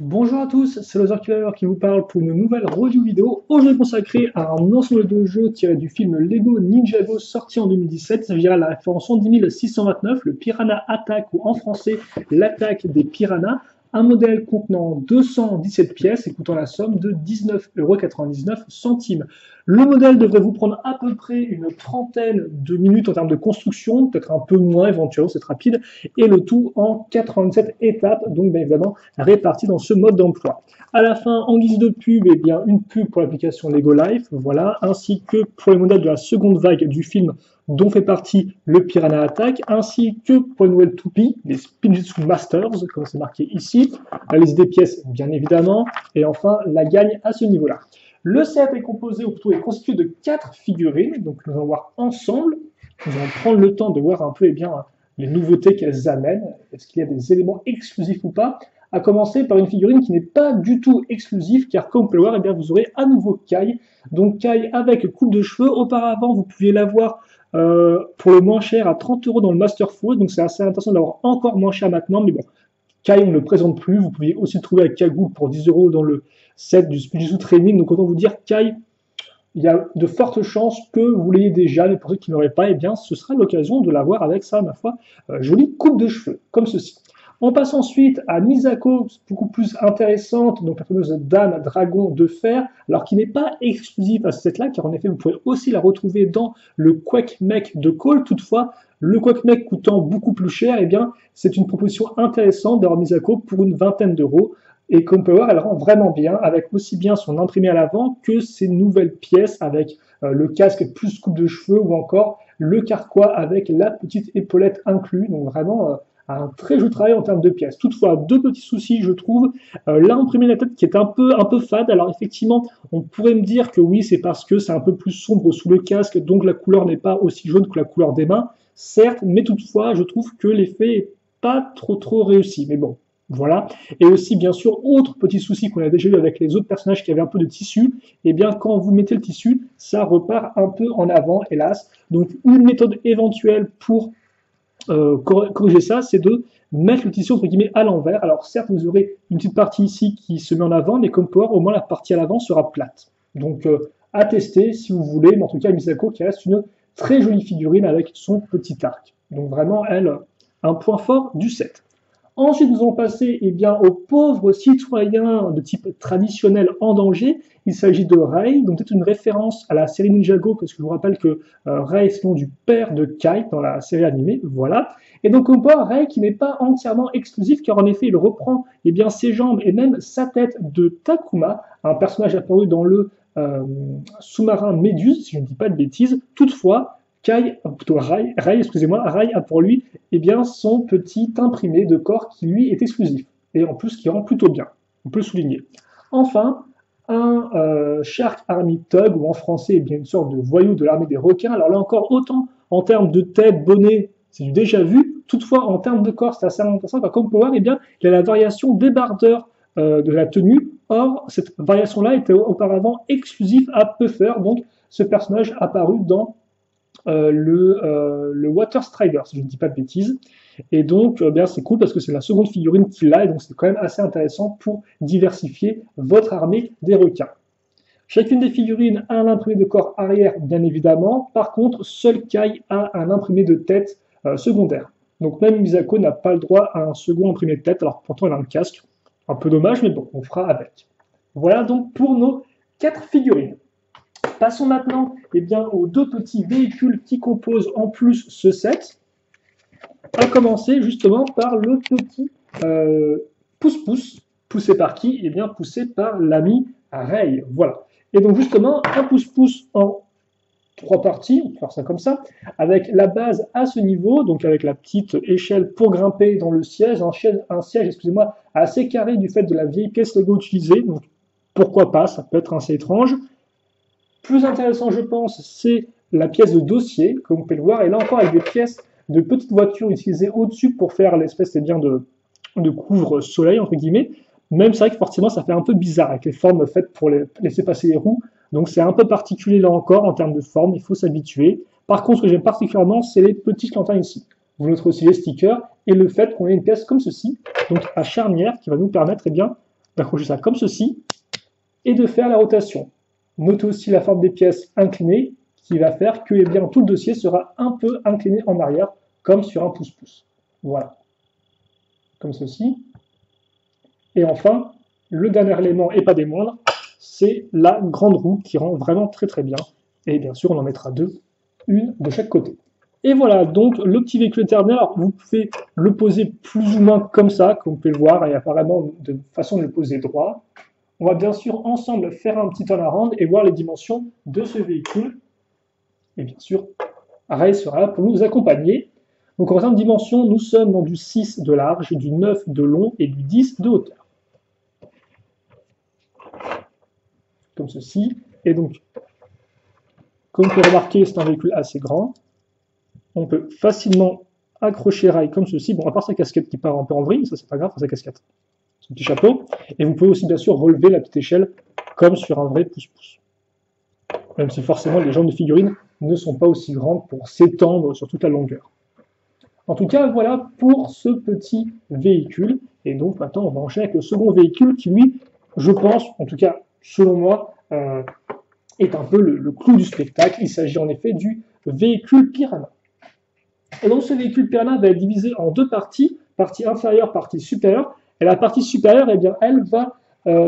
Bonjour à tous, c'est Loser Killer qui vous parle pour une nouvelle review vidéo, aujourd'hui consacrée à un ensemble de jeux tiré du film Lego Ninjago sorti en 2017. Il s'agira de la référence 10629, le Piranha Attack ou en français l'attaque des piranhas, un modèle contenant 217 pièces et coûtant la somme de 19,99 €. Le modèle devrait vous prendre à peu près une trentaine de minutes en termes de construction, peut-être un peu moins éventuellement, c'est rapide, et le tout en 87 étapes, donc bien évidemment réparties dans ce mode d'emploi. À la fin, en guise de pub, eh bien, une pub pour l'application Lego Life, voilà, ainsi que pour les modèles de la seconde vague du film dont fait partie le Piranha Attack, ainsi que pour les nouvelles toupies, les Spinjitzu Masters, comme c'est marqué ici, la liste des pièces, bien évidemment, et enfin la gagne à ce niveau-là. Le set est composé, ou plutôt est constitué de 4 figurines, donc nous allons voir ensemble, nous allons prendre le temps de voir un peu les nouveautés qu'elles amènent, est-ce qu'il y a des éléments exclusifs ou pas, à commencer par une figurine qui n'est pas du tout exclusive, car comme vous pouvez le voir, eh bien, vous aurez à nouveau Kai, donc Kai avec coupe de cheveux. Auparavant, vous pouviez l'avoir pour le moins cher à 30 € dans le Master Food, donc c'est assez intéressant d'avoir encore moins cher maintenant, mais bon, Kai on ne le présente plus, vous pouviez aussi le trouver avec Kagul pour 10 € dans le set du Spijitzu Training, donc autant vous dire Kai, il y a de fortes chances que vous l'ayez déjà, mais pour ceux qui n'auraient pas, eh bien ce sera l'occasion de l'avoir avec ça, ma foi, jolie coupe de cheveux, comme ceci. On passe ensuite à Misako, beaucoup plus intéressante, donc la fameuse Dame Dragon de Fer, alors qui n'est pas exclusive à ce set-là, car en effet vous pouvez aussi la retrouver dans le Quake Mech de Cole. Toutefois, le Quake Mech coûtant beaucoup plus cher, eh bien c'est une proposition intéressante d'avoir Misako pour une vingtaine d'euros. Et comme on peut voir, elle rend vraiment bien, avec aussi bien son imprimé à l'avant que ses nouvelles pièces, avec le casque plus coupe de cheveux, ou encore le carquois avec la petite épaulette inclus. Donc vraiment un très joli travail en termes de pièces. Toutefois, deux petits soucis, je trouve. L'imprimé de la tête qui est un peu fade. Alors effectivement, on pourrait me dire que oui, c'est parce que c'est un peu plus sombre sous le casque, donc la couleur n'est pas aussi jaune que la couleur des mains. Certes, mais toutefois, je trouve que l'effet n'est pas trop réussi. Mais bon, voilà. Et aussi, bien sûr, autre petit souci qu'on a déjà eu avec les autres personnages qui avaient un peu de tissu, eh bien, quand vous mettez le tissu, ça repart un peu en avant, hélas. Donc, une méthode éventuelle pour corriger ça, c'est de mettre le tissu entre guillemets à l'envers. Alors certes, vous aurez une petite partie ici qui se met en avant, mais comme Power, au moins la partie à l'avant sera plate. Donc à tester si vous voulez, mais en tout cas Misako qui reste une très jolie figurine avec son petit arc. Donc vraiment, elle, un point fort du set. Ensuite, nous allons passer aux pauvres citoyens de type traditionnel en danger. Il s'agit de Rei, donc peut-être une référence à la série Ninjago, parce que je vous rappelle que Rei est le nom du père de Kai dans la série animée, voilà. Et donc on voit Rei qui n'est pas entièrement exclusif, car en effet il reprend ses jambes et même sa tête de Takuma, un personnage apparu dans le sous-marin Méduse, si je ne dis pas de bêtises. Toutefois, Rai a pour lui son petit imprimé de corps qui lui est exclusif, et en plus qui rend plutôt bien, on peut le souligner. Enfin, un Shark Army Thug, ou en français une sorte de voyou de l'armée des requins. Alors là encore, autant en termes de tête, bonnet, c'est du déjà vu, toutefois en termes de corps, c'est assez intéressant, car comme on peut voir, il y a la variation débardeur de la tenue. Or, cette variation-là était auparavant exclusive à Puffer, donc ce personnage apparu dans le Water Strider, si je ne dis pas de bêtises. Et donc, c'est cool parce que c'est la seconde figurine qu'il a, et donc c'est quand même assez intéressant pour diversifier votre armée des requins. Chacune des figurines a un imprimé de corps arrière, bien évidemment. Par contre, seul Kai a un imprimé de tête secondaire. Donc même Misako n'a pas le droit à un second imprimé de tête, alors pourtant elle a un casque. Un peu dommage, mais bon, on fera avec. Voilà donc pour nos 4 figurines. Passons maintenant aux deux petits véhicules qui composent en plus ce set. À commencer justement par le petit pouce-pouce. Poussé par qui? Poussé par l'ami Rei. Voilà. Et donc justement, un pouce-pouce en 3 parties, on peut faire ça comme ça, avec la base à ce niveau, donc avec la petite échelle pour grimper dans le siège, un siège, excusez-moi, assez carré du fait de la vieille pièce Lego utilisée, donc pourquoi pas, ça peut être assez étrange. Plus intéressant, je pense, c'est la pièce de dossier, comme vous pouvez le voir, et là encore avec des pièces de petites voitures utilisées au-dessus pour faire l'espèce de couvre-soleil, entre guillemets. Même c'est vrai que forcément ça fait un peu bizarre avec les formes faites pour laisser passer les roues. Donc c'est un peu particulier là encore en termes de forme, il faut s'habituer. Par contre, ce que j'aime particulièrement, c'est les petits clantins ici. Vous noterez aussi les stickers et le fait qu'on ait une pièce comme ceci, donc à charnière, qui va nous permettre d'accrocher ça comme ceci et de faire la rotation. Notez aussi la forme des pièces inclinées qui va faire que eh bien, tout le dossier sera un peu incliné en arrière, comme sur un pouce-pouce. Voilà. Comme ceci. Et enfin, le dernier élément, et pas des moindres, c'est la grande roue qui rend vraiment très très bien. Et bien sûr, on en mettra deux, une de chaque côté. Et voilà, donc le petit véhicule éternel, alors vous pouvez le poser plus ou moins comme ça, comme vous pouvez le voir, et apparemment de façon de le poser droit. On va bien sûr ensemble faire un petit turnaround et voir les dimensions de ce véhicule. Et bien sûr, Ray sera là pour nous accompagner. Donc en termes de dimensions, nous sommes dans du 6 de large, du 9 de long et du 10 de hauteur. Comme ceci. Et donc, comme vous pouvez remarquer, c'est un véhicule assez grand. On peut facilement accrocher Ray comme ceci. Bon, à part sa casquette qui part un peu en vrille, ça c'est pas grave, sa casquette. Son petit chapeau. Et vous pouvez aussi bien sûr relever la petite échelle comme sur un vrai pouce-pouce. Même si forcément les jambes de figurines ne sont pas aussi grandes pour s'étendre sur toute la longueur. En tout cas, voilà pour ce petit véhicule. Et donc maintenant, on va enchaîner avec le second véhicule qui, lui, je pense, en tout cas selon moi, est un peu le clou du spectacle. Il s'agit en effet du véhicule Piranha. Et donc ce véhicule Piranha va être divisé en deux parties, partie inférieure, partie supérieure. Et la partie supérieure, eh bien, elle va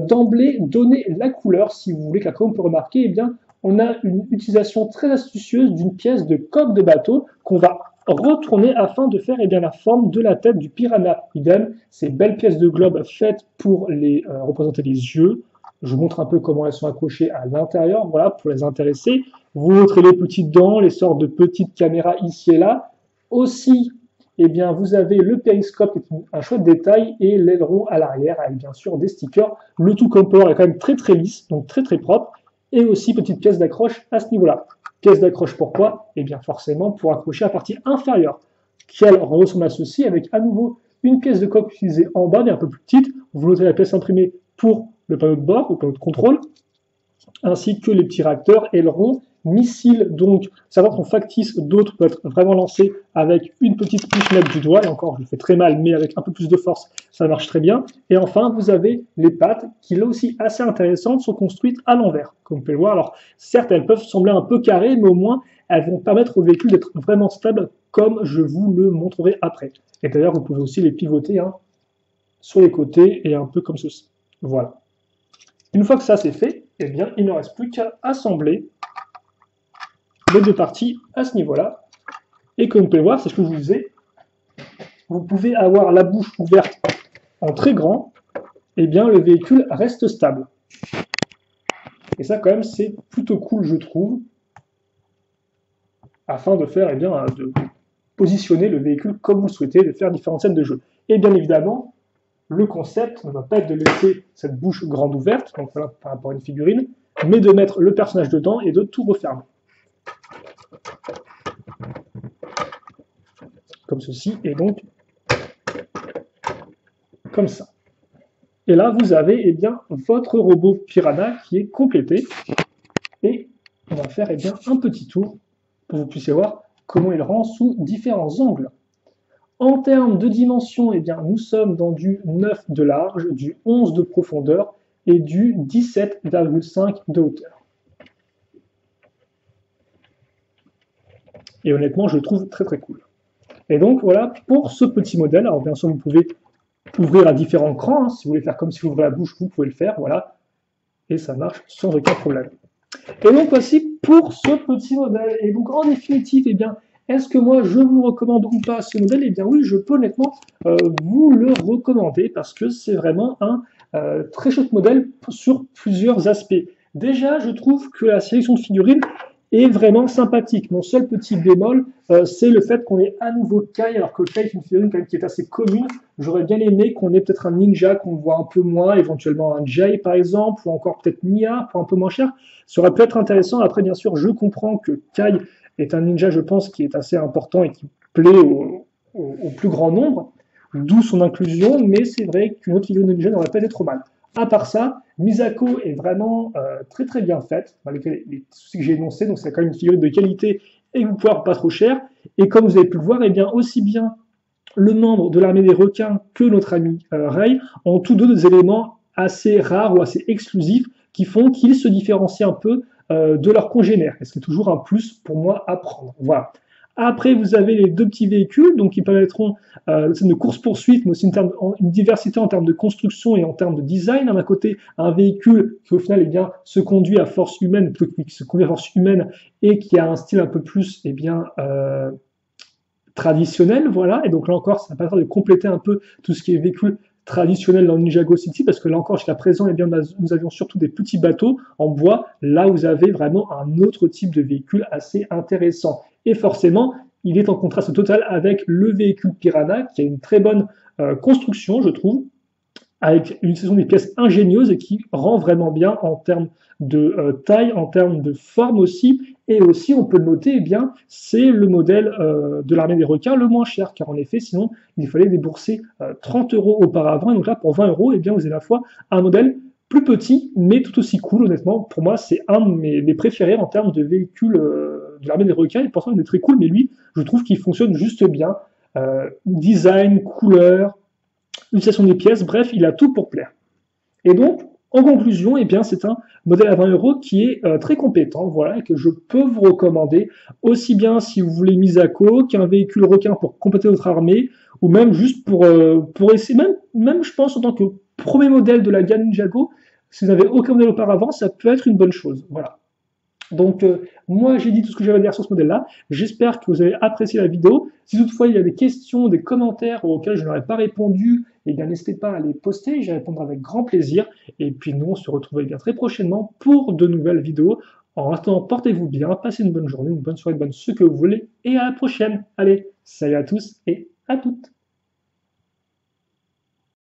d'emblée donner la couleur. Si vous voulez, comme on peut remarquer, eh bien, on a une utilisation très astucieuse d'une pièce de coque de bateau qu'on va retourner afin de faire eh bien, la forme de la tête du Piranha. Idem, ces belles pièces de globe faites pour les représenter les yeux. Je vous montre un peu comment elles sont accrochées à l'intérieur, voilà, pour les intéresser. Vous montrez les petites dents, les sortes de petites caméras ici et là. Aussi, eh bien, vous avez le périscope qui est un chouette détail et l'aileron à l'arrière avec bien sûr des stickers. Le tout compost est quand même très très lisse, donc très très propre. Et aussi petite pièce d'accroche à ce niveau-là. Pièce d'accroche pourquoi? Eh bien forcément pour accrocher la partie inférieure, qui elle ressemble à ceci avec à nouveau une pièce de coque utilisée en bas mais un peu plus petite. Vous notez la pièce imprimée pour le panneau de bord, le panneau de contrôle, ainsi que les petits réacteurs, ailerons, missiles, donc certains sont factices, d'autres peuvent être vraiment lancés avec une petite pichenette du doigt, et encore je le fais très mal, mais avec un peu plus de force, ça marche très bien. Et enfin, vous avez les pattes, qui là aussi assez intéressantes, sont construites à l'envers, comme vous pouvez le voir. Alors certes, elles peuvent sembler un peu carrées, mais au moins, elles vont permettre au véhicule d'être vraiment stable, comme je vous le montrerai après. Et d'ailleurs, vous pouvez aussi les pivoter sur les côtés, et un peu comme ceci. Voilà. Une fois que ça c'est fait, eh bien, il ne reste plus qu'à assembler les deux parties à ce niveau-là. Et comme vous pouvez voir, c'est ce que je vous disais, vous pouvez avoir la bouche ouverte en très grand, et bien le véhicule reste stable. Et ça quand même c'est plutôt cool je trouve, afin de faire, eh bien, de positionner le véhicule comme vous le souhaitez, de faire différentes scènes de jeu. Et bien évidemment, le concept ne va pas être de laisser cette bouche grande ouverte, donc voilà, par rapport à une figurine, mais de mettre le personnage dedans et de tout refermer. Comme ceci, et donc comme ça. Et là, vous avez eh bien, votre robot Piranha qui est complété. Et on va faire eh bien, un petit tour pour que vous puissiez voir comment il rend sous différents angles. En termes de dimension, eh bien, nous sommes dans du 9 de large, du 11 de profondeur et du 17,5 de hauteur. Et honnêtement, je le trouve très très cool. Et donc voilà pour ce petit modèle. Alors bien sûr, vous pouvez ouvrir à différents crans. Hein. Si vous voulez faire comme si vous ouvrez la bouche, vous pouvez le faire. Voilà. Et ça marche sans aucun problème. Et donc voici pour ce petit modèle. Et donc en définitive, eh bien, est-ce que moi je vous recommande ou pas ce modèle? Eh bien oui, je peux honnêtement vous le recommander parce que c'est vraiment un très chouette modèle sur plusieurs aspects. Déjà, je trouve que la sélection de figurines est vraiment sympathique. Mon seul petit bémol, c'est le fait qu'on ait à nouveau Kai, alors que Kai est une figurine quand même qui est assez commune. J'aurais bien aimé qu'on ait peut-être un ninja qu'on voit un peu moins, éventuellement un Jay par exemple, ou encore peut-être Nia pour un peu moins cher. Ça aurait pu être intéressant. Après, bien sûr, je comprends que Kai est un ninja, je pense, qui est assez important et qui plaît au plus grand nombre, d'où son inclusion, mais c'est vrai qu'une autre figurine de ninja n'aurait pas été trop mal. À part ça, Misako est vraiment très très bien faite, malgré les soucis que j'ai énoncés, donc c'est quand même une figurine de qualité et vous pouvez pas trop cher. Et comme vous avez pu le voir, eh bien, aussi bien le membre de l'armée des requins que notre ami Ray ont tous deux des éléments assez rares ou assez exclusifs qui font qu'ils se différencient un peu de leurs congénères. Et c'est toujours un plus pour moi à prendre. Voilà. Après, vous avez les deux petits véhicules, donc qui permettront de course-poursuite, mais aussi une diversité en termes de construction et en termes de design. D'un côté, un véhicule qui au final se conduit à force humaine, qui se conduit à force humaine et qui a un style un peu plus traditionnel, voilà. Et donc là encore, ça permettra de compléter un peu tout ce qui est véhicule traditionnel dans Ninjago City, parce que là encore, jusqu'à présent, nous avions surtout des petits bateaux en bois. Là, vous avez vraiment un autre type de véhicule assez intéressant. Et forcément, il est en contraste total avec le véhicule Piranha, qui a une très bonne construction, je trouve, avec une saison des pièces ingénieuses et qui rend vraiment bien en termes de taille, en termes de forme aussi. Et aussi, on peut le noter, eh bien, c'est le modèle de l'armée des requins le moins cher, car en effet, sinon, il fallait débourser 30 euros auparavant. Et donc là, pour 20 euros, eh bien, vous avez à la fois un modèle plus petit, mais tout aussi cool, honnêtement. Pour moi, c'est un de mes préférés en termes de véhicule de l'armée des requins. Et pourtant, il est très cool, mais lui, je trouve qu'il fonctionne juste bien. Design, couleur, utilisation des pièces, bref, il a tout pour plaire. Et donc, en conclusion, eh bien, c'est un modèle à 20 euros qui est très compétent, voilà, et que je peux vous recommander, aussi bien si vous voulez Misako qu'un véhicule requin pour compléter votre armée, ou même juste pour essayer, même je pense en tant que premier modèle de la gamme Ninjago, si vous n'avez aucun modèle auparavant, ça peut être une bonne chose, voilà. Donc, moi, j'ai dit tout ce que j'avais à dire sur ce modèle-là. J'espère que vous avez apprécié la vidéo. Si toutefois il y a des questions, des commentaires auxquels je n'aurais pas répondu, eh bien, n'hésitez pas à les poster. J'y répondrai avec grand plaisir. Et puis, nous, on se retrouve bien très prochainement pour de nouvelles vidéos. En attendant, portez-vous bien, passez une bonne journée, une bonne soirée, une bonne ce que vous voulez. Et à la prochaine. Allez, salut à tous et à toutes.